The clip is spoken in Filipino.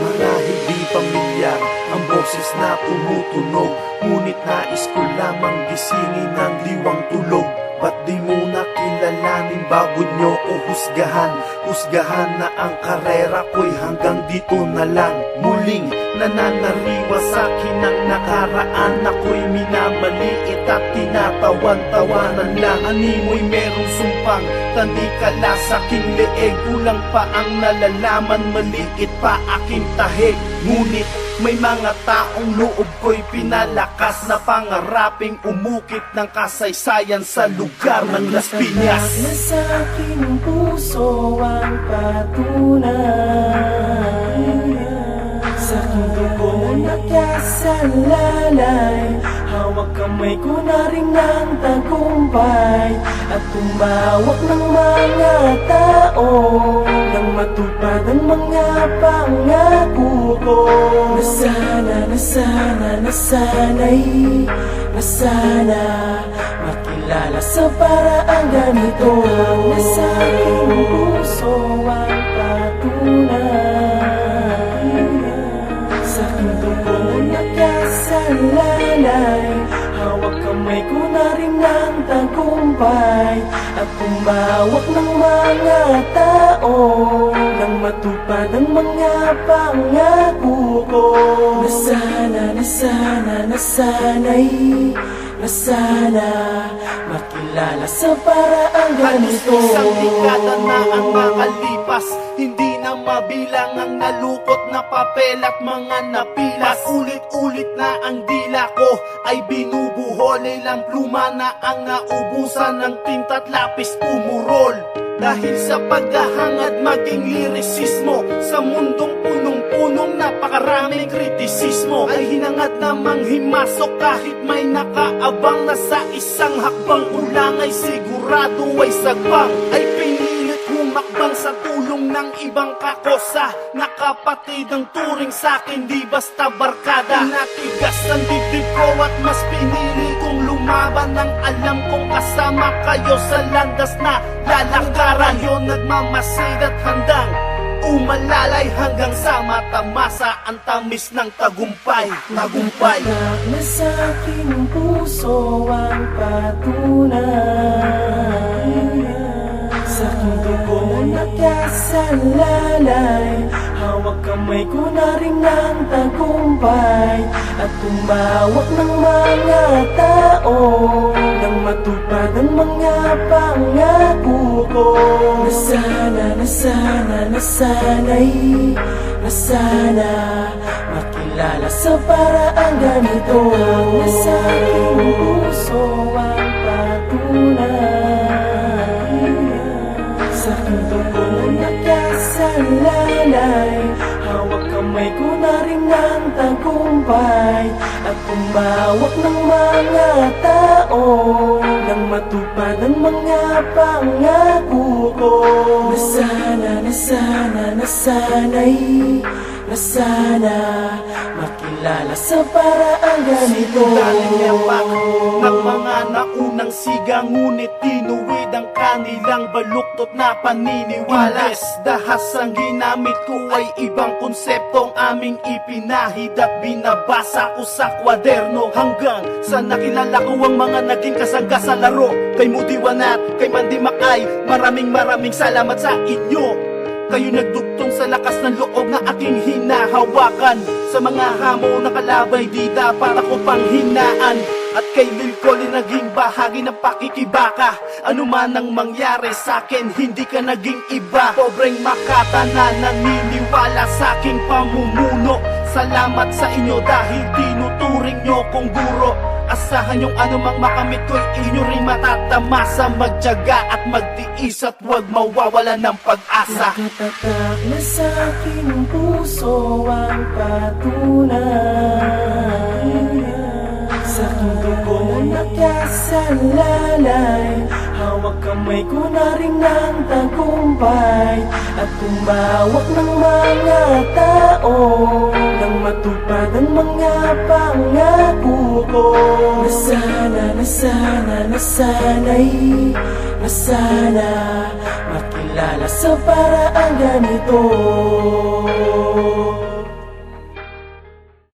Marahil di pamilyar ang boses na tumutunog, ngunit nais ko lamang gisingin ang diwang tulog. Ba't di mo nakilalanin bago nyo ko husgahan? Husgahan na ang karera ko'y hanggang dito na lang. Muling nananariwa sa'kin ang nakaraan, ako'y minamaliit at tinatawan-tawanan lang. Animoy merong sumpang tandikala sa'king leeg, kulang pa ang nalalaman, maliit pa aking tahig. Ngunit may mga taong loob ko'y pinalakas na pangaraping umukit ng kasaysayan sa lugar ng Las Piñas. Nasa aking puso ang patunay, sa aking dugo nakasalalay. Hawak kamay ko na rin ng tagumpay at tumawak ng mga tao nang matupad ang mga pangako ko. Nasana makilala sa paraang ganito. Nasa aking puso ang patunay, sa aking dugo nakasalalay. Hawak kamay ko na rin ng tagumpay at tumawak ng mga tao nang matupad ang mga pangako ko. Nasana makilala sa paraang ganito. Isang dekada na ang nakalipas, hindi na mabilang ang nalukot na papel at mga napilas. Ulit-ulit na ang dila ko ay binubuhol, ilang pluma na ang naubusan ng tinta't lapis pumurol. Dahil sa paghahangad maging lirisismo, sa mundong punong-punong napakaraming kritisismo, ay hinangad namang himasok kahit may nakaabang na sa isang hakbang ulang ay sigurado ay sagbang. Ay pinilit humakbang sa tulong ng ibang kakosa, na kapatid ang turing sa'kin, di basta barkada. Natigas ang dibdib ko at mas pinili kong lumaban nang alam kong kasama kayo sa landas na lalakaran. Yun nagmamasid at handang umalalay hanggang sa matamasa ang tamis ng tagumpay. Nasa aking puso ang patunay, sa aking dugo nakasalalay. Hawak kamay ko na rin ng tagumpay at tumawak ng mga tao nang matupad ang mga pangako ko. Nasana makilala sa paraang ganito. Nasa aking puso ang patunay, sa aking dugo nakasalalay. Hawak kamay ko na rin ng tagumpay at tumawak ng mga tao nang matupad ang mga pangako ko. Nasana makilala sa paraang ganito. Dalinyabak ng mga naunang siga, ngunit tinuwid ang kanilang baluktot na paniniwala. Dahas ang ginamit ko ay ibang konseptong aming ipinahid at binabasa ko sa kwaderno. Hanggang sa nakilala ko ang mga naging kasangga sa laro. Kay Mudiwan at kay Mandy Macay, maraming salamat sa inyo. Kayo nagdugtong sa lakas ng loob na aking hinahawakan. Sa mga hamon na kalabay, di dapat ako panghinaan. At kay Lil Collie naging bahagi ng pakikibaka. Ano man ang mangyari sa'kin, hindi ka naging iba. Pobreng Makata na naniniwala sa aking pamumuno. Salamat sa inyo dahil tinuturing nyo kong guro. Asahan yung anumang makamit ko'y inyo rin matatamasa. Magtiyaga at magtiis at huwag mawawala ng pag-asa. Nakatatak na sa aking puso ang patunay, sa aking dugo nakasalalay. Hawak kamay ko na rin ng tagumpay at tumawak ng mga tao nang matupad ang mga pangako ko. Nasana'y na sana makilala sa paraang ganito.